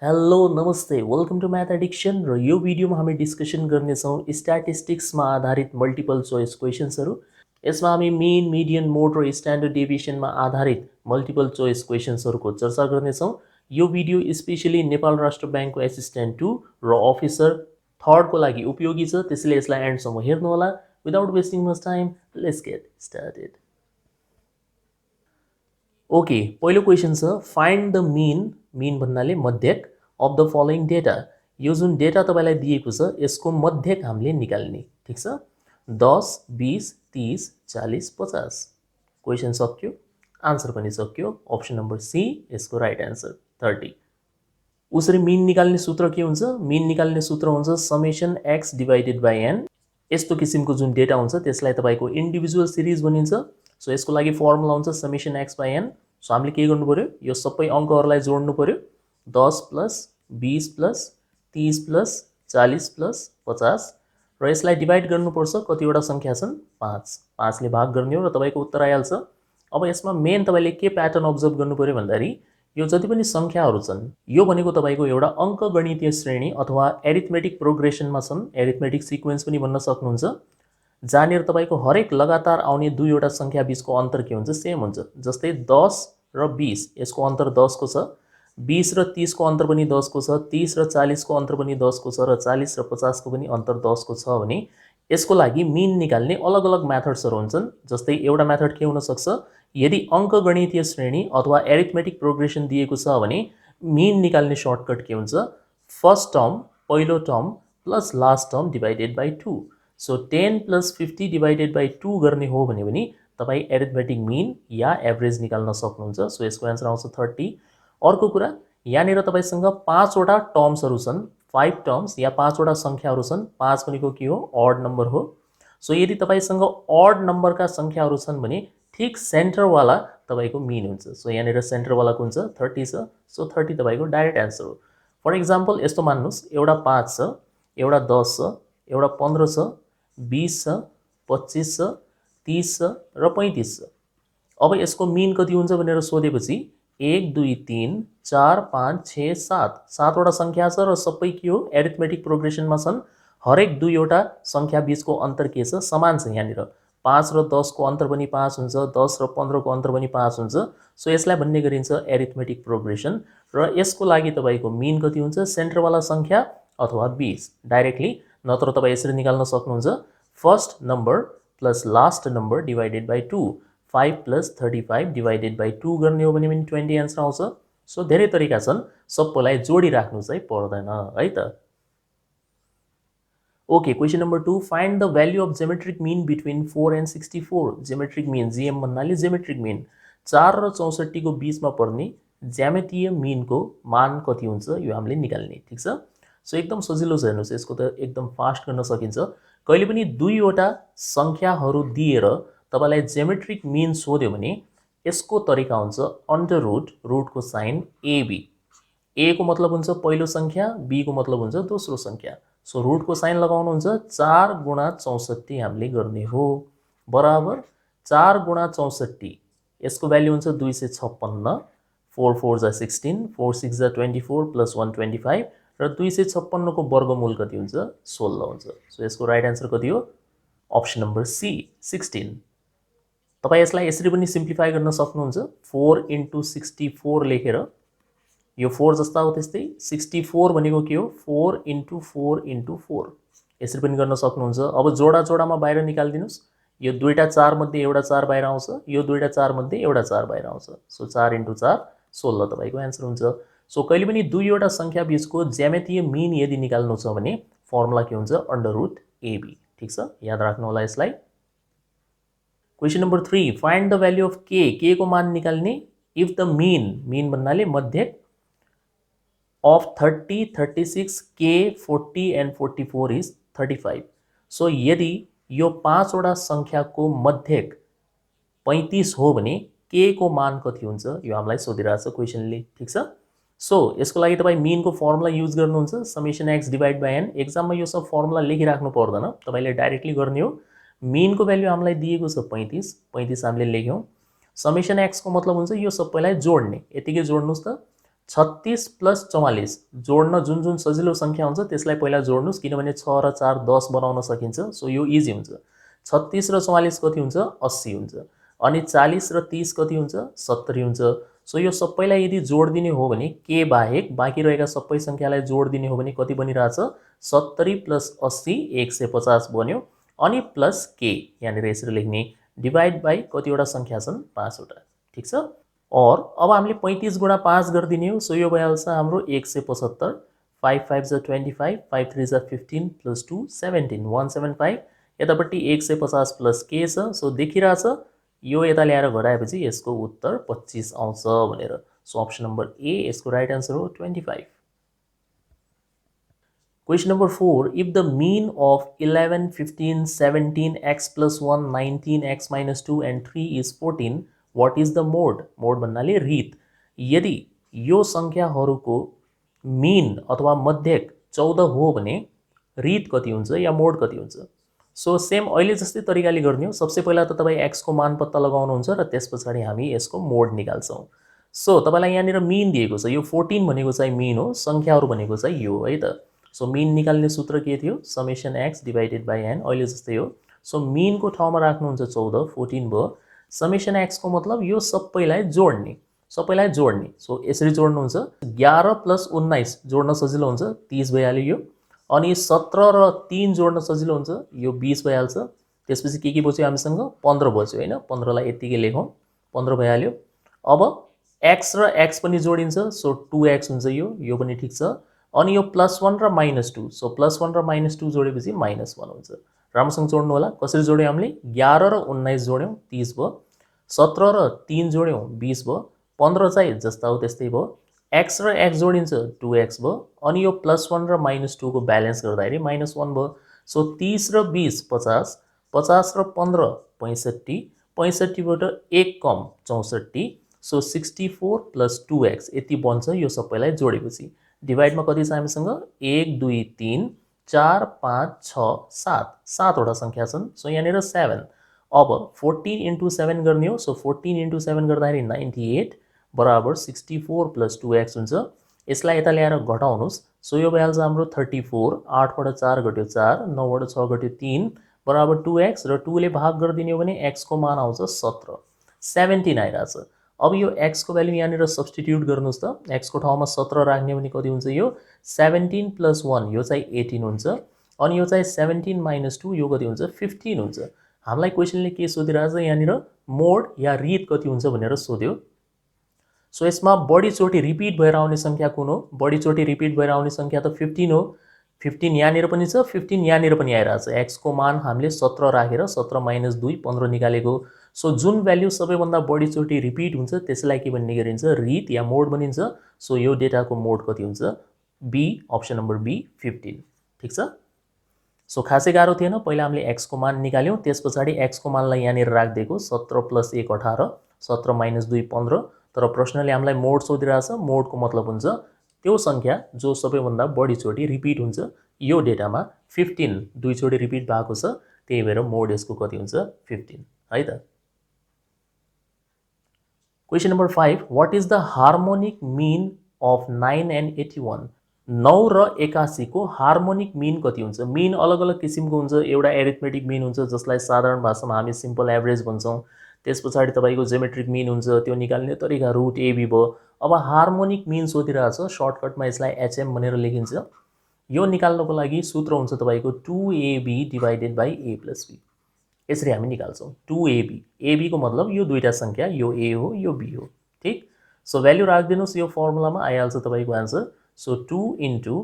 Hello नमस्ते welcome to math addiction र यो भिडियोमा हामी डिस्कसन गर्नेछौँ स्ट्याटिस्टिक्समा आधारित मल्टिपल चोइस क्वेसन्सहरू। यसमा हामी मिन मिडियन मोड र स्ट्यान्डर्ड डेभिएसनमा आधारित मल्टिपल चोइस क्वेसन्सहरूको चर्चा गर्नेछौँ। यो भिडियो स्पेशली नेपाल राष्ट्र ब्याङ्कको एसिस्टेन्ट 2 र अफिसर 3 को लागि उपयोगी छ, त्यसैले यसलाई एन्डसम्म हेर्नुहोला। Without wasting much time let's get started. Okay, पहिलो क्वेसन छ फाइन्ड द मिन भन्नाले मध्यक अफ द फलोइङ डेटा। यो जुन डेटा तपाईँलाई दिएको छ यसको मध्यक हामीले निकाल्ने, ठिक छ। 10, 20, 30, 40, 50। क्वेसन सक्यो, आन्सर पनि सक्यो। अप्सन नम्बर सी यसको राइट एन्सर 30। उसरी मिन निकाल्ने सूत्र के हुन्छ? मिन निकाल्ने सूत्र हुन्छ summation x divided by n. यस्तो किसिमको जुन डेटा हुन्छ त्यसलाई तपाईँको इन्डिभिजुअल सिरिज भनिन्छ। सो यसको लागि फर्मुला हुन्छ summation x by n. So हामीले के गर्नु पर्यो? यो सबै अङ्कहरूलाई जोड्नु पर्यो। 10 प्लस 20 प्लस 30 प्लस 40 प्लस 50 र यसलाई डिभाइड गर्नुपर्छ। कतिवटा सङ्ख्या छन्? 5। 5ले भाग गर्ने हो र तपाईँको उत्तर आइहाल्छ। अब यसमा मेन तपाईँले के प्याटर्न अब्जर्भ गर्नु पर्यो भन्दाखेरि यो जति पनि सङ्ख्याहरू छन् यो भनेको तपाईँको एउटा अङ्कगणितीय श्रेणी अथवा एरिथमेटिक प्रोग्रेसनमा छन्। एरिथमेटिक सिक्वेन्स पनि भन्न सक्नुहुन्छ, जहाँनिर तपाईँको हरेक लगातार आउने दुईवटा सङ्ख्या बिचको अन्तर के हुन्छ? सेम हुन्छ। जस्तै 10 र 20 यसको अन्तर 10 को छ, 20 र 30 को अन्तर पनि 10 को छ, 30 र 40 को अन्तर पनि 10 को छ र 40 र 50 को पनि अन्तर 10 को छ भने यसको लागि मिन निकाल्ने अलग अलग मेथड्सहरू हुन्छन्। जस्तै एउटा मेथड के हुन सक्छ? यदि अङ्कगणितीय श्रेणी अथवा एरिथमेटिक प्रोग्रेसन दिएको छ भने मिन निकाल्ने सर्टकट के हुन्छ? फर्स्ट टर्म पहिलो term plus last term divided by 2। So 10 plus 50 divided by 2 गर्ने हो भने पनि तपाईँ एरिथमेटिक मिन या एभरेज निकाल्न सक्नुहुन्छ। सो यसको एन्सर आउँछ 30। अर्को कुरा, यहाँनिर तपाईँसँग 5वटा टर्म्सहरू छन्, 5 टर्म्स या 5वटा सङ्ख्याहरू छन्। 5 भनेको के हो? अड नम्बर हो। सो यदि तपाईँसँग अड नम्बरका सङ्ख्याहरू छन् भने ठिक सेन्टरवाला तपाईँको मिन हुन्छ। सो यहाँनिर सेन्टरवाला कुन छ? 30 छ। सो 30 तपाईँको डाइरेक्ट एन्सर हो। फर इक्जाम्पल यस्तो मान्नुहोस्, एउटा 5 छ, एउटा 10 छ, एउटा 15 छ, 20 छ, 25 छ, 30 छ र 35 छ। अब यसको मिन कति हुन्छ भनेर सोधेपछि 1 2 3 4 5 6 7 7वटा सङ्ख्या छ र सबै के हो? एरिथमेटिक प्रोग्रेसनमा छन्। हरेक दुईवटा सङ्ख्या बिचको अन्तर के छ? समान छ। यहाँनिर 5 र 10 को अन्तर पनि 5 हुन्छ, 10 र 15 को अन्तर पनि 5 हुन्छ। सो यसलाई भन्ने गरिन्छ एरिथमेटिक प्रोग्रेसन र यसको लागि तपाईँको मिन कति हुन्छ? सेन्टरवाला सङ्ख्या अथवा 20 डाइरेक्टली। नत्र तपाईँ यसरी निकाल्न सक्नुहुन्छ, first number plus last number divided by 2। 5 plus 35 divided by 2 गर्ने हो भने पनि 20 एन्सर आउँछ। सो धेरै तरिका छन्, सबैलाई जोडिराख्नु चाहिँ पर्दैन है त। Okay, question number 2 find the value of geometric mean between 4 and 64। Geometric mean, GM भन्नाले जेमेट्रिक मिन 4 र 64 को बिचमा पर्ने ज्यामितीय मिनको मान कति हुन्छ यो हामीले निकाल्ने, ठिक छ। सो एकदम सजिलो छ, हेर्नुहोस् यसको त एकदम फास्ट गर्न सकिन्छ। कहिले पनि दुईवटा सङ्ख्याहरू दिएर तपाईँलाई जेमेट्रिक मिन सोध्यो भने यसको तरिका हुन्छ अन्डर रुट, रुटको साइन एबी। ए को मतलब हुन्छ पहिलो सङ्ख्या, बी को मतलब हुन्छ दोस्रो सङ्ख्या। सो रुटको साइन लगाउनुहुन्छ, 4 गुणा 64 हामीले गर्ने हो बराबर 4 गुणा 64। यसको भ्याल्यु हुन्छ 256। 4 4 जा 16, 4 6 जा 24 प्लस 125 र 256 को वर्गमूल कति हुन्छ? 16 हुन्छ। सो यसको राइट एन्सर कति हो? Option number C 16। तपाईँ यसलाई यसरी पनि सिम्प्लिफाई गर्न सक्नुहुन्छ, 4 इन्टु 64 लेखेर। यो 4 जस्ता हो त्यस्तै 64 भनेको के हो? 4 इन्टु 4 इन्टु 4। यसरी पनि गर्न सक्नुहुन्छ। अब जोडा जोडामा बाहिर निकालिदिनुहोस्। यो दुईटा 4 मध्ये एउटा 4 बाहिर आउँछ, यो दुईटा 4 मध्ये एउटा 4 बाहिर आउँछ। सो 4 इन्टु 4 16 तपाईँको एन्सर हुन्छ। सो कहिले पनि दुईवटा सङ्ख्या बिचको ज्यामितीय मिन यदि निकाल्नु छ भने फर्मुला के हुन्छ? अन्डर रुट एबी, ठिक छ, याद राख्नु होला यसलाई। Question number 3 find the value of के। के को मान निकाल्ने इफ द मिन भन्नाले मध्यक of 30, 36, K, 40 and 44 is 35. So यदि यो 5वटा सङ्ख्याको मध्यक 35 हो भने के को मान कति हुन्छ यो हामीलाई सोधिरहेको छ क्वेसनले, ठिक छ। सो यसको लागि तपाईँ मिनको फर्मुला युज गर्नुहुन्छ, summation x divide by n. एक्जाममा यो सब फर्मुला लेखिराख्नु पर्दैन, तपाईँले डाइरेक्टली गर्ने हो। मिनको भ्याल्यु हामीलाई दिएको छ 35, 35 हामीले लेख्यौँ। समेसन एक्सको मतलब हुन्छ यो सबैलाई जोड्ने, यतिकै जोड्नुहोस् त। 36 प्लस 44 जोड्न जुन जुन सजिलो सङ्ख्या हुन्छ त्यसलाई पहिला जोड्नुस्, किनभने 6 र 4 10 बनाउन सकिन्छ, सो यो इजी हुन्छ। 36 र 44 कति हुन्छ? 80 हुन्छ। अनि 40 र 30 कति हुन्छ? 70 हुन्छ। सो यो सबैलाई यदि जोडिदिने हो भने के बाहेक बाँकी रहेका सबै सङ्ख्यालाई जोडिदिने हो भने कति बनिरहेछ? 70 प्लस 80 150 बन्यो। अनि प्लस के, यहाँनिर यसरी लेख्ने, डिभाइड बाई कतिवटा सङ्ख्या छन्? 5 वटा। ठिक छ। और अब हामीले 35 गुणा 5 गरिदिने हो, सो यो भइहाल्छ हाम्रो 175। 5 5 जा 25, 5 3 जा 15 प्लस 2 17 175। यतापट्टि 150 प्लस के छ, सो देखिरहेछ यो यता ल्याएर घटाएपछि यसको उत्तर 25 आउँछ भनेर। सो अप्सन नम्बर ए यसको राइट आन्सर हो 25। Question number 4. If the mean of 11, 15, 17, x plus 1, 19, x minus 2 and 3 is 14, what is the mode? Mode भन्नाले रीत। यदि यो सङ्ख्याहरूको मीन अथवा मध्यक 14 हो भने रीत कति हुन्छ या मोड कति हुन्छ? सो सेम अहिले जस्तै तरिकाले गर्ने हो। सबसे पहिला त तपाईँ x को मान पत्ता लगाउनुहुन्छ र त्यस पछाडि हामी यसको मोड निकाल्छौँ। सो तपाईँलाई यहाँनिर मीन दिएको छ, यो 14 भनेको चाहिँ मीन हो, सङ्ख्याहरू भनेको चाहिँ यो है त। सो मीन निकाल्ने सूत्र के थियो? Summation x divided by n, अहिले जस्तै हो। सो मीनको ठाउँमा राख्नुहुन्छ 14, 14 भयो। समेसन एक्सको मतलब यो सबैलाई जोड्ने, सबैलाई जोड्ने। सो यसरी जोड्नुहुन्छ, 11 प्लस 19 जोड्न सजिलो हुन्छ, 30 भइहाल्यो यो। अनि 17 र 3 जोड्न सजिलो हुन्छ, यो 20 भइहाल्छ। त्यसपछि के बच्यो हामीसँग? 15 बच्यो होइन, 15लाई यत्तिकै लेखौँ, 15 भइहाल्यो। अब एक्स र एक्स पनि जोडिन्छ, सो 2x हुन्छ यो पनि ठिक छ। अनि यो +1 र -2, सो +1 र -2 जोडेपछि -1 हुन्छ। राम्रोसँग जोड्नु होला। कसरी जोड्यौँ हामीले? 11 र 19 जोड्यौँ, 30 भयो। 17 र 3 जोड्यौँ, 20 भयो। 15 चाहिँ जस्ता हो त्यस्तै भयो। एक्स र एक्स जोडिन्छ, 2x भयो। अनि यो +1 र -2 को ब्यालेन्स गर्दाखेरि -1 भयो। सो 30 र 20 50, 50 र 15 65, 65बाट 1 कम 64, सो 64 प्लस 2x यति बन्छ यो सबैलाई जोडेपछि। डिभाइडमा कति छ हामीसँग? 1 2 3 4 5 6 7, 7वटा सङ्ख्या छन्, सो यहाँनिर 7। अब 14 इन्टु 7 गर्ने हो, सो 14 इन्टु 7 गर्दाखेरि 98 बराबर 64 प्लस 2x हुन्छ। यसलाई यता ल्याएर घटाउनुहोस्, सो यो भइहाल्छ हाम्रो 34, 8बाट 4 घट्यो 4, 9बाट 6 घट्यो 3 बराबर 2x, र 2 ले भाग गरिदिने हो भने x को मान आउँछ 17, 17 आइरहेछ। अब यो x को भ्यालु यहाँनिर सब्स्टिट्युट गर्नुहोस् त, x को ठाउँमा 17 राख्ने भने कति हुन्छ? यो 17 प्लस 1 यो चाहिँ 18 हुन्छ। अनि यो चाहिँ 17 माइनस 2 यो कति हुन्छ? 15 हुन्छ। हामीलाई क्वेसनले के सोधिरहेछ? यहाँनिर मोड या रीत कति हुन्छ भनेर सोध्यो। सो यसमा बढीचोटि रिपिट भएर आउने सङ्ख्या कुन हो? बढीचोटि रिपिट भएर आउने सङ्ख्या त 15 हो। 15 यहाँनिर पनि छ, 15 यहाँनिर पनि आइरहेछ। x को मान हामीले 17 राखेर 17 माइनस 2 15 निकालेको। सो जुन भ्याल्यु सबैभन्दा बढीचोटि रिपिट हुन्छ त्यसलाई के भन्ने गरिन्छ? रीत या मोड भनिन्छ। सो यो डेटाको मोड कति हुन्छ? B, option number B 15। ठिक छ। सो खासै गाह्रो थिएन। पहिला हामीले x को मान निकाल्यौँ, त्यस पछाडि x को मानलाई यहाँनिर राखिदिएको 17 प्लस 1 18, 17 माइनस 2 15। तर प्रश्नले हामीलाई मोड सोधिरहेछ। मोडको मतलब हुन्छ त्यो सङ्ख्या जो सबैभन्दा बढीचोटि रिपिट हुन्छ। यो डेटामा 15 दुईचोटि रिपिट भएको छ, त्यही भएर मोड यसको कति हुन्छ? 15 है त। Question number 5. What is the harmonic mean of 9 and 81? 9 र 81 को हार्मोनिक मिन कति हुन्छ? मिन अलग अलग किसिमको हुन्छ। एउटा एरिथमेटिक मिन हुन्छ जसलाई साधारण भाषामा हामी सिम्पल एभरेज भन्छौँ। त्यस पछाडि तपाईँको जियोमेट्रिक मिन हुन्छ, त्यो निकाल्ने तरिका रुट एबी भयो। अब हार्मोनिक मिन सोधिरहेछ, सर्टकटमा यसलाई एचएम भनेर लेखिन्छ। यो निकाल्नको लागि सूत्र हुन्छ तपाईँको 2ab divided by a plus b। यसरी हामी निकाल्छौँ 2ab। ab को मतलब यो दुईटा सङ्ख्या, यो a हो यो b हो। ठिक। सो भ्याल्यु राखिदिनुहोस् यो फर्मुलामा, आइहाल्छ तपाईँको आन्सर। सो 2 इन्टु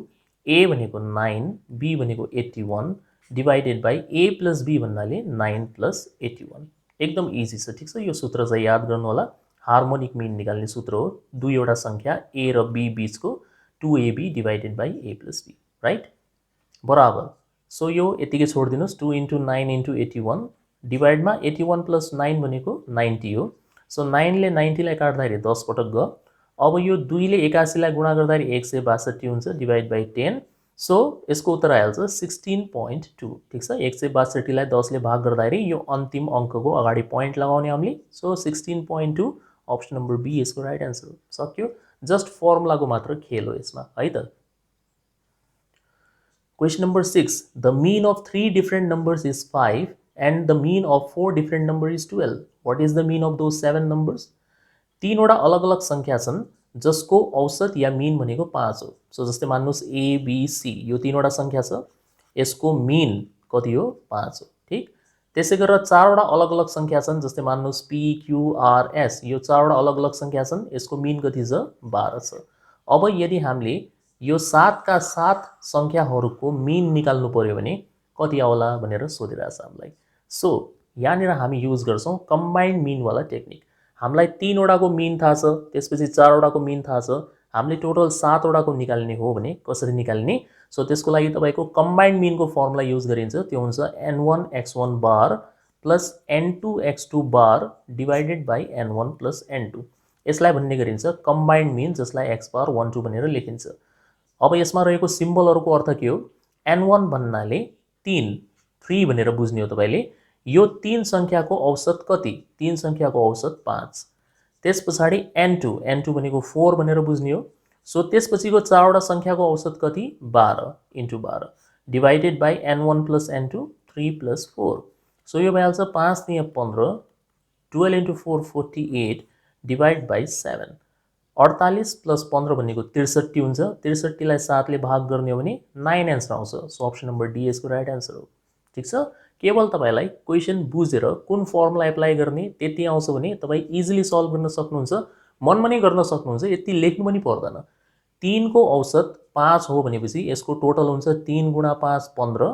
a भनेको 9, b भनेको 81 divided by a plus b भन्नाले 9 प्लस 81। एकदम इजी छ। ठिक छ। यो सूत्र चाहिँ याद गर्नु होला। हार्मोनिक मिन निकाल्ने सूत्र हो दुईवटा सङ्ख्या a र b बिचको 2ab divided by a plus b, right, बराबर। सो यो यतिकै छोडिदिनुहोस्। 2 इन्टु 9 इन्टु 81 डिभाइडमा 81 प्लस 9 भनेको 90 हो। सो 9ले 90लाई काट्दाखेरि 10 पटक गयो। अब यो 2ले 81लाई गुणा गर्दाखेरि 162 हुन्छ डिभाइड बाई 10। सो यसको उत्तर आइहाल्छ 16.2। ठिक छ। 162लाई 10ले भाग गर्दाखेरि यो अन्तिम अङ्कको अगाडि पोइन्ट लगाउने हामीले। सो 16.2 अप्सन नम्बर बी यसको राइट आन्सर हो। सक्यो। जस्ट फर्मुलाको मात्र खेल हो यसमा है त। Question number 6, the mean of 3 different numbers is 5 and the mean of 4 different number is 12। What is the mean of those 7 numbers? तीनवटा अलग अलग संख्या छन् जसको औसत या मीन भनेको 5 हो। सो जस्तै मान्नुहोस् एबीसी यो तीनवटा संख्या छ, यसको मीन कति हो? 5 हो। ठीक, त्यसै गरेर चारवटा अलग अलग संख्या छन्, जस्तै मान्नुहोस् पीक्यूआरएस यो चारवटा अलग अलग संख्या छन्, यसको मीन कति छ? 12 छ। अब यदि हामीले यो 7 का 7 संख्याहरूको मीन निकाल्नु पर्यो भने कति आउला भनेर सोधिरहेछ हामीलाई। सो यहाँनिर हामी युज गर्छौं कम्बाइन्ड मीन वाला टेक्निक। हामीलाई 3 वटाको मीन थाहा छ, त्यसपछि 4 वटाको मीन थाहा छ, हामीले टोटल 7 वटाको निकाल्ने हो भने कसरी निकाल्ने? सो त्यसको लागि तपाईको कम्बाइन्ड मीनको फर्मुला युज गरिन्छ, त्यो हुन्छ n1 x1 bar plus n2 x2 bar divided by n1 plus n2। यसलाई भन्ने गरिन्छ कम्बाइन्ड मीन, जसलाई x बार 1 2 भनेर लेखिन्छ। अब यसमा रहेको सिम्बलहरुको अर्थ के हो? n1 भन्नाले 3 भनेर बुझ्ने हो तपाईले। यो 3 संख्याको औसत कति? 3 संख्याको औसत 5। त्यसपछि n2 भनेको 4 भनेर बुझ्ने हो। सो त्यसपछिको 4 वटा संख्याको औसत कति? 12 into 12 divided by n1 plus n2 3 plus 4। So यो भइहाल्छ 5 3 15 12 इन्टु 4 48 डिवाइड बाई 7। 48 प्लस 15 भनेको 63 हुन्छ। 63 लाई 7 ले भाग गर्ने हो भने 9 आन्सर आउँछ। सो अप्सन नम्बर डी यसको राइट आन्सर हो। ठीक छ, केवल तपाईलाई क्वेशन बुझेर कुन फर्मुला एप्लाई गर्ने त्यति आउँछ भने तपाई इजिली सल्भ गर्न सक्नुहुन्छ, मनमा नै गर्न सक्नुहुन्छ, यति लेख्नु पनि पर्दैन। 3 को औसत 5 हो भनेपछि यसको टोटल हुन्छ 3 गुणा 5 15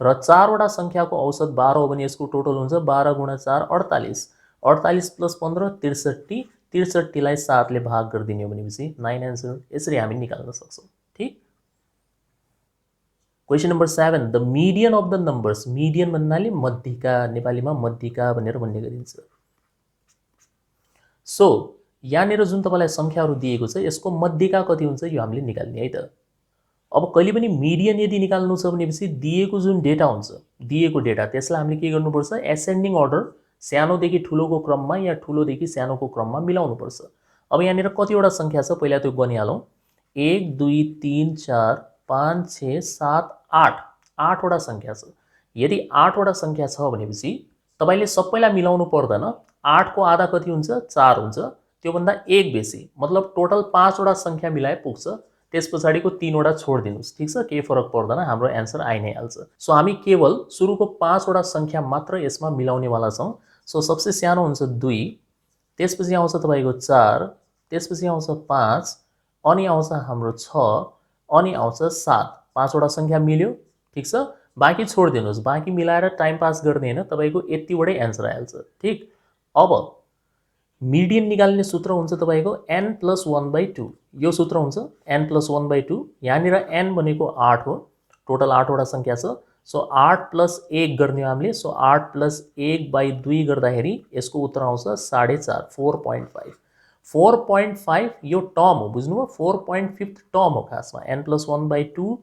र 4 वटा संख्याको औसत 12 हो भने यसको टोटल हुन्छ 12 गुणा 4 48। 48 प्लस 15 63, 63 लाई 7 ले भाग गरिदिने हो भनेपछि 9 आन्सर। यसरी हामी निकाल्न सक्छौं। ठीक, question number 7, the median of the numbers. Median भन्नाले मध्यिका, नेपालीमा मध्यिका भनेर भन्ने गरिन्छ। सो यहाँनिर जुन तपाईलाई संख्याहरु दिएको छ यसको मध्यिका कति हुन्छ यो हामीले निकाल्ने है त। अब कहिले पनि मिडियन यदि निकाल्नु छ भनेपछि दिएको जुन डेटा हुन्छ, दिएको डेटा त्यसलाई हामीले के गर्नुपर्छ? एसेन्डिङ अर्डर, सानोदेखि ठुलोको क्रममा या ठुलोदेखि सानोको क्रममा मिलाउनु पर्छ। अब यहाँनिर कतिवटा संख्या छ पहिला त्यो गनिहालौं। 1 2 3 4 5 6 7 8 8 वटा संख्या छ। यदि 8 वटा संख्या छ भनेपछि तपाईले सबैलाई मिलाउनु पर्दैन। 8 को आधा कति हुन्छ? 4 हुन्छ। त्यो भन्दा एक बेसी, मतलब टोटल 5 वटा संख्या मिलाए पुग्छ। त्यसपछाडीको 3 वटा छोड्दिनुस्। ठीक छ, केही फरक पर्दैन, हाम्रो आन्सर आइ नै हाल्छ। सो हामी केवल सुरुको 5 वटा संख्या मात्र यसमा मिलाउने वाला छौं। सो सबसे सानो हुन्छ 2, त्यसपछि आउँछ तपाईको 4, त्यसपछि आउँछ 5, अनि आउँछ हाम्रो 6, अनि आउँछ 7। 5 वटा संख्या मिल्यो। ठीक छ, बाँकी छोड्दिनुस्, बाँकी मिलाएर टाइम पास गर्ने हैन, तपाईको यति वटै आन्सर आइहाल्छ। ठीक, अब मिडियन निकाल्ने सूत्र हुन्छ तपाईको n + 1/2। यो सूत्र हुन्छ n + 1/2। यहाँनिर n भनेको 8 हो, टोटल 8 वटा संख्या छ। सो 8 + 1 गर्ने हो हामीले। सो 8 + 1/2 गर्दाखेरि यसको उत्तर आउँछ 4.5 4.5। 4.5 यो टर्म हो, बुझ्नुभयो? 4.5 टर्म हो खासमा। n + 1/2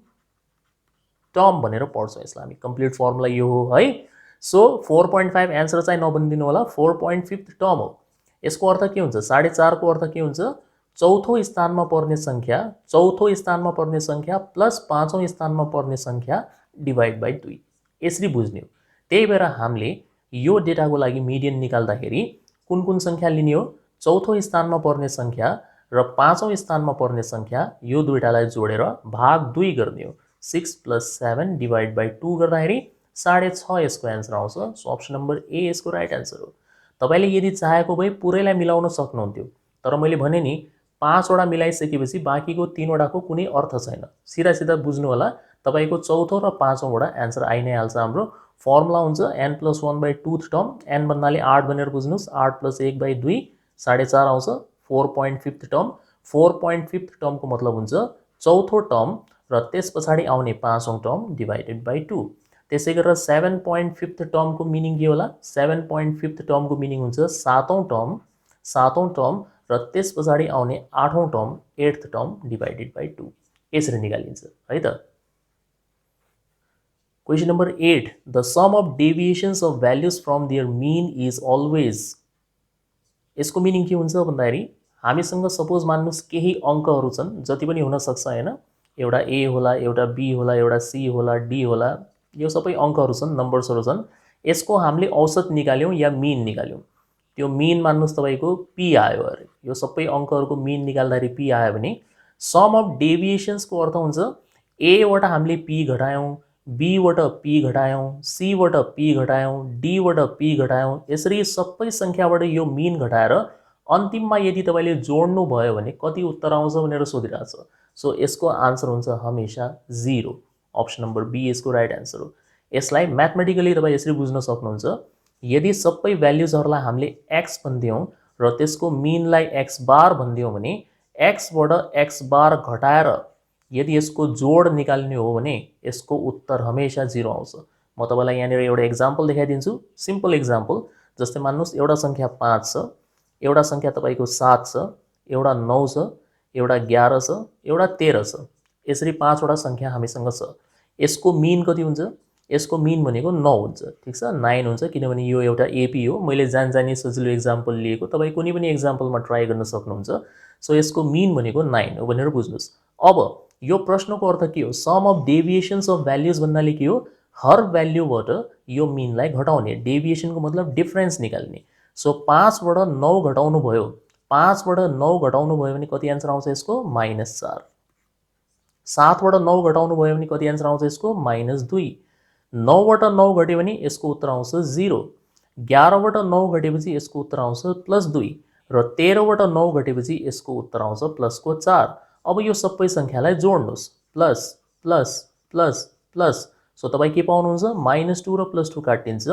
टर्म भनेर पढ्छौं यसलाई हामी। कम्प्लिट फर्मुला यो हो है। सो 4.5 आन्सर चाहिँ नबनिदिनु होला, 4.5 टर्म हो। यसको अर्थ के हुन्छ? 4.5 को अर्थ के हुन्छ? चौथो स्थानमा पर्ने संख्या, चौथो स्थानमा पर्ने संख्या प्लस पाँचौं स्थानमा पर्ने संख्या डिवाइड बाइ 2। यसरी बुझ्ने हो। त्यही भएर हामीले यो डेटाको लागि मिडियन निकाल्दाखेरि कुन कुन संख्या लिने हो? चौथो स्थानमा पर्ने संख्या र पाँचौं स्थानमा पर्ने संख्या, यो दुईटालाई जोडेर भाग 2 गर्ने हो। 6 + 7 डिवाइड बाइ 2 गर्दाखेरि 6.5 यसको आन्सर आउँछ। सो अप्सन नम्बर ए यसको राइट आन्सर हो। तपाईले यदि चाहेको भए पुरैलाई मिलाउन सक्नुहुन्थ्यो, तर मैले भने नि 5 वटा मिलाइसकेपछि बाँकीको 3 वटाको कुनै अर्थ छैन। सिधा सिधा बुझ्नु होला, तपाईको चौथो र पाँचौं वटा आन्सर आइ नै हाल्छ। हाम्रो फर्मुला हुन्छ n + 1/2 टर्म। n भन्नाले 8 भनेर बुझ्नुस्, 8 + 1/2 4.5 आउँछ। 4.5 टर्म, 4.5 टर्मको मतलब हुन्छ चौथो टर्म र त्यसपछाडी आउने पाँचौं टर्म डिवाइडेड बाइ 2। त्यसै गरेर 7.5 टर्मको मिनिङ के होला? 7.5 टर्मको मिनिङ हुन्छ सातौं टर्म र त्यसपछाडी आउने आठौं term, 8th term divided by 2। यसरी निकालिन्छ है त। Question number 8, the sum of deviations of values from their mean is always. यसको मिनिङ के हुन्छ भन्दाखेरि हामीसँग सपोज मान्नुस् केही अङ्कहरू छन्, जति पनि हुन सक्छ हैन, एउटा ए होला, एउटा बी होला, एउटा सी होला, डी होला, यो सबै अङ्कहरू छन्, नम्बर्सहरू छन्। यसको हामीले औसत निकाल्यौं या मिन निकाल्यौं। त्यो मिन मान्नुस् तपाईको पी आयो अरे। यो सबै अङ्कहरूको मिन निकाल्दाखेरि पी आयो भने सम अफ डेभिएसन्सको अर्थ हुन्छ ए वटा हामीले पी घटायौं, बी वटा पी घटायौं, सी वटा पी घटायौं, डी वटा पी घटायौं, यसरी सबै संख्याबाट यो मिन घटाएर अन्तिममा यदि तपाईले जोड्नु भयो भने कति उत्तर आउँछ भनेर सोधिरहेछ। सो यसको आन्सर हुन्छ हमेशा 0। अप्सन नम्बर बी यसको राइट आन्सर हो। यसलाई म्याथमेटिकली तपाईं यसरी बुझ्न सक्नुहुन्छ, यदि सबै भ्यालुजहरुलाई हामीले x भन्दियौं र त्यसको मिनलाई x बार भन्दियौं भने x बाट x बार घटाएर यदि यसको जोड निकाल्ने हो भने यसको उत्तर हमेशा 0 आउँछ। म तपाईलाई यहाँनिर एउटा एक्जाम्पल देखाइदिन्छु, सिम्पल एक्जाम्पल। जस्तै मान्नुस् एउटा संख्या 5 छ, एउटा संख्या तपाईको 7 छ, एउटा 9 छ, एउटा 11 छ, एउटा 13 छ। यसरी 5 वटा संख्या हामीसँग छ। यसको मिन कति हुन्छ? यसको मिन भनेको 9 हुन्छ, ठीक छ, 9 हुन्छ, किनभने यो एउटा एपी हो। मैले जानी सजिलो एक्जाम्पल लिएको, तपाई कुनै पनि एक्जाम्पलमा ट्राई गर्न सक्नुहुन्छ। सो यसको मिन भनेको 9 हो भनेर बुझ्नुस्। अब यो प्रश्नको अर्थ के हो? सम अफ डेभिएसन्स अफ भ्यालुज भन्नाले के हो? हर भ्यालुबाट यो मिनलाई घटाउने। डेभिएसनको मतलब डिफरेन्स निकाल्ने। सो 5 बाट 9 घटाउनु भयो, 5 बाट 9 घटाउनु भयो भने कति आन्सर आउँछ यसको? -4। 7 बाट 9 घटाउनु भयो भने कति आन्सर आउँछ यसको? -2। 9 बाट 9 घट्यो भने यसको उत्तर आउँछ 0। 11 बाट 9 घटेपछि यसको उत्तर आउँछ +2 र 13 बाट 9 घटेपछि यसको उत्तर आउँछ +4। अब यो सबै संख्यालाई जोड्नुस्, plus plus plus plus. So तपाई के पाउनुहुन्छ? -2 र +2 काटिन्छ,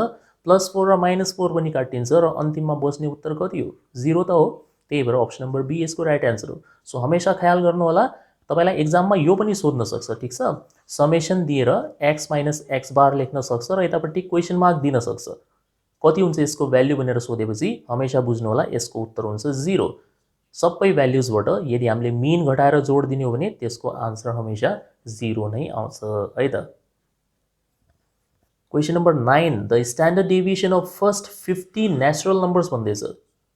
+4 र -4 पनि काटिन्छ र अन्तिममा बस्ने उत्तर कति हो? 0 त हो। त्यही भएर अप्सन नम्बर बी यसको राइट आन्सर हो। सो हमेशा ख्याल गर्नु होला, तपाईलाई एक्जाममा यो पनि सोध्न सक्छ, ठीक छ? समेसन दिएर x - x बार लेख्न सक्छ र यतापट्टि क्वेशन मार्क दिन सक्छ। कति हुन्छ यसको भ्यालु भनेर सोधेपछि हमेशा बुझ्नु होला यसको उत्तर हुन्छ 0। सबै भ्यालुजबाट यदि हामीले मिन घटाएर जोड दिने हो भने त्यसको आन्सर हमेशा 0 नै आउँछ, है त। Question number 9, the standard deviation of first 50 natural numbers भन्दैछ।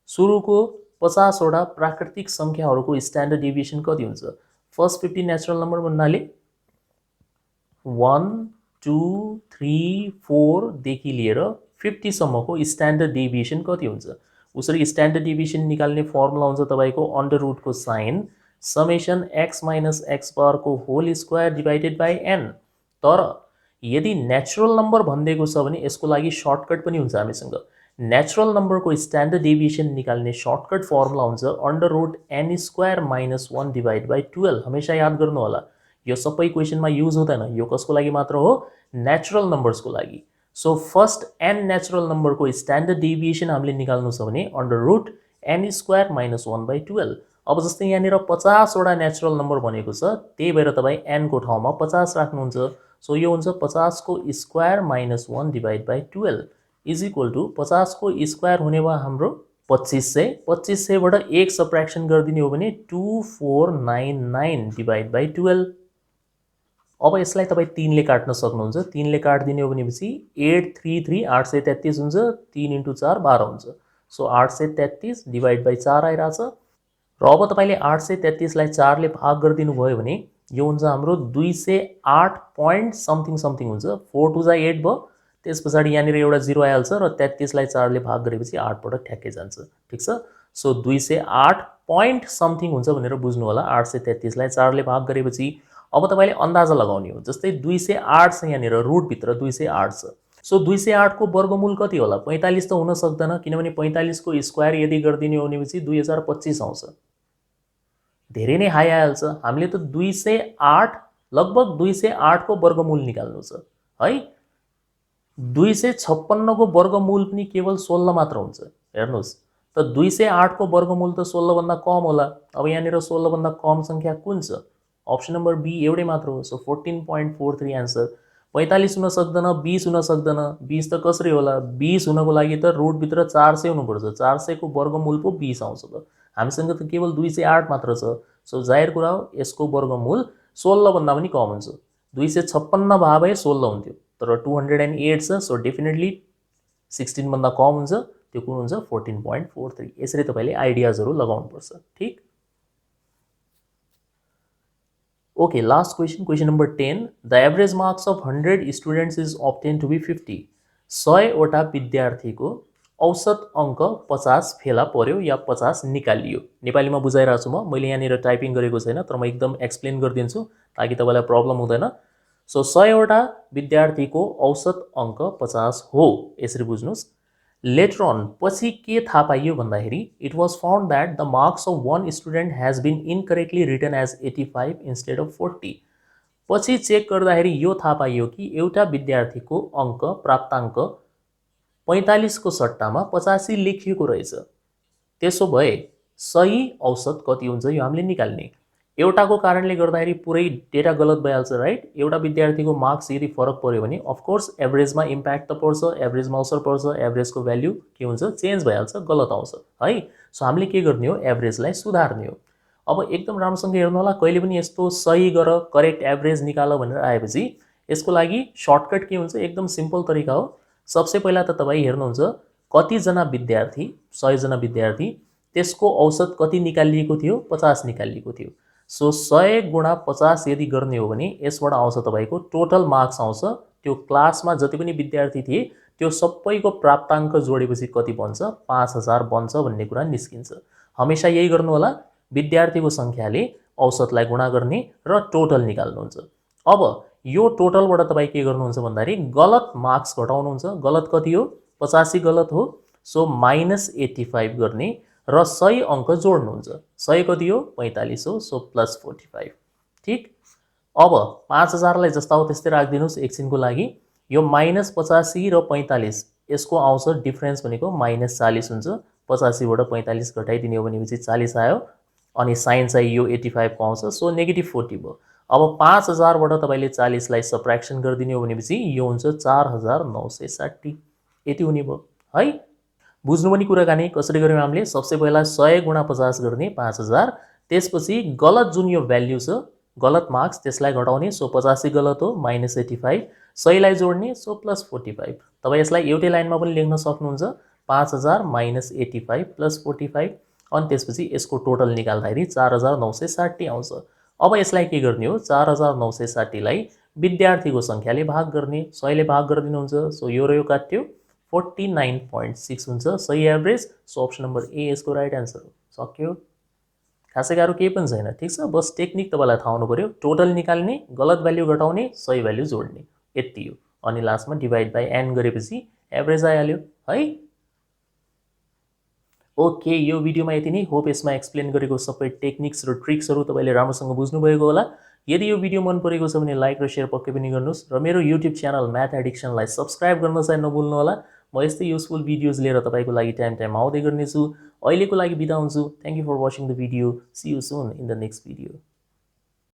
सुरुको 50 वटा प्राकृतिक संख्याहरूको स्ट्यान्डर्ड डेभिएसन कति हुन्छ? फर्स्ट 50 नेचुरल नम्बर भन्नाले 1 2 3 4 देखि लिएर 50 सम्मको स्ट्यान्डर्ड डेभिएसन कति हुन्छ? उसरी स्ट्यान्डर्ड डेभिएसन निकाल्ने फर्मुला हुन्छ तपाईको अन्डर रुट को sign summation x - x bar को whole square divided by n। तर यदि नेचुरल नम्बर भन्देको छ भने यसको लागि सर्टकट पनि हुन्छ हामीसँग। नेचुरल नम्बर को स्ट्यान्डर्ड डेभिएसन निकाल्ने सर्टकट फर्मुला हुन्छ under root n square - 1 divide by 12। हमेशा याद गर्नु होला, यो सबै क्वेशनमा युज हुँदैन, यो कसको लागि मात्र हो? नेचुरल नम्बर्सको लागि। So first n natural number को स्ट्यान्डर्ड डेभिएसन हामीले निकाल्नु छ भने under root n square - 1 by 12। अब जस्तै यहाँनिर 50 वटा नेचुरल नम्बर भनेको छ, त्यही भएर तपाई n को ठाउँमा 50 राख्नुहुन्छ। सो यो हुन्छ 50 को square - 1 divide by 12 is equal to 50 को स्क्वायर हुने भयो हाम्रो 2500। 2500 बाट 1 सबट्र्याक्सन गरिदिने हो भने 2499 डिवाइड बाइ 12। अब यसलाई तपाई 3 ले काट्न सक्नुहुन्छ। 3 ले काट्दिने हो भनेपछि 833 833 हुन्छ, 3 × 4 12 हुन्छ। सो 833 डिवाइड बाइ 4 आइराछ र अब तपाईले 833 लाई 4 ले भाग गरिदिनु भयो भने यो हुन्छ हाम्रो 208 पॉइन्ट समथिङ समथिङ हुन्छ। 4 2 जा 8 भयो, त्यसपछि यहाँनिर एउटा 0 आइहाल्छ र 33 लाई 4 ले भाग गरेपछि 8 बाट ठ्याक्कै जान्छ, ठीक छ? सो 208 पॉइन्ट समथिङ हुन्छ भनेर बुझ्नु होला। 833 लाई 4 ले भाग गरेपछि अब तपाईले अन्दाजा लगाउने हो। जस्तै 208 छ यहाँनिर, रुट भित्र 208 छ। सो 208 को वर्गमूल कति होला? 45 त हुन सक्दैन, किनभने 45 को स्क्वायर यदि गरिदिने हो भनेपछि 2025 आउँछ। धेरै नै हाई आइहाल्छ। हामीले त 208 लगभग 208 को वर्गमूल निकाल्नु छ, है? 256 को वर्गमूल पनि केवल 16 मात्र हुन्छ। हेर्नुस् त 208 को वर्गमूल त 16 भन्दा कम होला। अब यहाँनिर 16 भन्दा कम संख्या कुन छ? अप्सन नम्बर बी एउटै मात्र हो। So 14.43 answer. 45 हुन सक्दैन, 20 हुन सक्दैन। 20 त कसरी होला? 20 हुनको लागि त रुट भित्र 400 हुनुपर्छ। 400 को वर्गमूल पो 20 आउँछ त। हामीसँग त केवल 208 मात्र छ। सो जाहिर कुरा हो यसको वर्गमूल 16 भन्दा पनि कम हुन्छ। 256 भए 16 हुन्थ्यो, तर 208 छ। सो डेफिनेटली 16 भन्दा कम हुन्छ। त्यो कुन हुन्छ 14.43। यसरी तपाईले आइडियाजहरु लगाउनुपर्छ। ठीक। Okay, last question, question number 10. The average marks of 100 students is obtained to be 50. 100 वटा विद्यार्थीको औसत अंक 50 फेला पर्यो या 50 निकालियो। नेपालीमा बुझाइरहेको छु म, मैले यहाँनिर टाइपिङ गरेको छैन, तर म एकदम एक्सप्लेन गरिदिन्छु ताकि तपाईलाई प्रब्लम हुँदैन। सो 100 वटा विद्यार्थीको औसत अंक 50 हो, यसरी बुझ्नुस्। Later on, पछि के थाहा पाइयो भन्दाखेरि it was found that the marks of one student has been incorrectly written as 85 instead of 40. पछि चेक गर्दाखेरि यो थाहा पाइयो कि एउटा विद्यार्थीको अंक प्राप्ताङ्क 45 को सट्टामा 85 लेखिएको रहेछ। त्यसो भए सही औसत कति हुन्छ यो हामीले निकाल्ने। एउटाको कारणले गर्दाखेरि पुरै डेटा गलत भइहाल्छ, राइट। एउटा विद्यार्थीको मार्क्स यदि फरक पर्यो भने अफकोर्स एभरेजमा इम्प्याक्ट त पर्छ, एभरेजमा असर पर्छ, एभरेजको भ्याल्यु के हुन्छ, चेन्ज भइहाल्छ, गलत आउँछ है। सो हामीले के गर्ने हो, एभरेजलाई सुधार्ने हो। अब एकदम राम्रोसँग हेर्नु होला, कहिले पनि यस्तो सही गर करेक्ट एभरेज निकाल भनेर आएपछि यसको लागि सर्टकट के हुन्छ, एकदम सिम्पल तरिका हो। सबसे पहिला त तपाईँ हेर्नुहुन्छ कतिजना विद्यार्थी, 100 जना विद्यार्थी, त्यसको औसत कति निकालिएको थियो, 50 निकालिएको थियो। सो 100 गुणा 50 यदि गर्ने हो भने यसबाट आउँछ तपाईको टोटल मार्क्स आउँछ। त्यो क्लासमा जति पनि विद्यार्थी थिए त्यो सबैको प्राप्ताङ्क जोडेपछि कति बन्छ, 5000 बन्छ भन्ने कुरा निस्किन्छ। हमेशा यही गर्नु होला, विद्यार्थीको संख्याले औसतलाई गुणा गर्ने र टोटल निकाल्नुहुन्छ। अब यो टोटलबाट तपाईँ के गर्नुहुन्छ भन्दाखेरि गलत मार्क्स घटाउनुहुन्छ। गलत कति हो, 85 गलत हो, सो -85 गर्ने र सही अंक जोड्नुहुन्छ। सही कति हो, 45 हो, सो +45। ठीक। अब 5000 लाई जस्ता हो त्यस्तै राखिदिनुस् एकछिनको लागि। यो -85 र 45 यसको आउँछ डिफरेन्स भनेको -40 हुन्छ। 85 बाट 45 घटाइदिने हो भनेपछि 40 आयो, अनि साइन चाहिँ यो 85 को आउँछ, सो -40 भयो। अब 5000 बाट तपाईले 40 लाई सबट्र्याक्सन गरिदिने हो भनेपछि यो हुन्छ 4960। यति हुने भयो है। बुझ्नु पनि कुराकानी कसरी गर्यौं हामीले, सबसे पहिला 100 गुणा 50 गर्ने 5000, त्यसपछि गलत जुन यो भ्याल्यु छ, गलत मार्क्स त्यसलाई घटाउने, सो 85 गलत हो, -85, सहीलाई जोड्ने, सो +45। तपाईं यसलाई एउटै लाइनमा पनि लेख्न सक्नुहुन्छ, 5000 - 85 + 45, अनि त्यसपछि यसको टोटल निकाल्दाखेरि 4960 आउँछ। अब यसलाई के गर्ने हो, 4960 लाई विद्यार्थीको संख्याले भाग गर्ने। 100 ले भाग गरिदिनुहुन्छ, सो यो र यो काट्यो, 49.6 हुन्छ सही एभरेज। सो अप्सन नम्बर ए यसको राइट आन्सर हो। सक्यो, खासै गाह्रो केही पनि छैन। ठीक छ, बस टेक्निक तपाईलाई थाहा हुनु पर्यो। टोटल निकाल्ने, गलत भ्याल्यु घटाउने, सही भ्याल्यु जोड्ने, यति हो। अनि लास्टमा डिभाइड बाइ n गरेपछि एभरेज आइहाल्यो है। ओके, यो भिडियोमा यति नै। होप यसमा एक्सप्लेन गरेको सबै टेक्निक्स र ट्रिक्सहरू तपाईले राम्रोसँग बुझ्नुभएको होला। यदि यो भिडियो मन परेको छ भने लाइक र शेयर पक्कै पनि गर्नुस्, र मेरो युट्युब च्यानल म्याथ एडिक्सनलाई सब्स्क्राइब गर्न चाहिँ नभुल्नु होला। म यस्तै युजफुल भिडियोज लिएर तपाईको लागि टाइम आउँदै गर्नेछु। अहिलेको लागि बिदा हुन्छु। Thank you for watching the video. See you soon in the next video.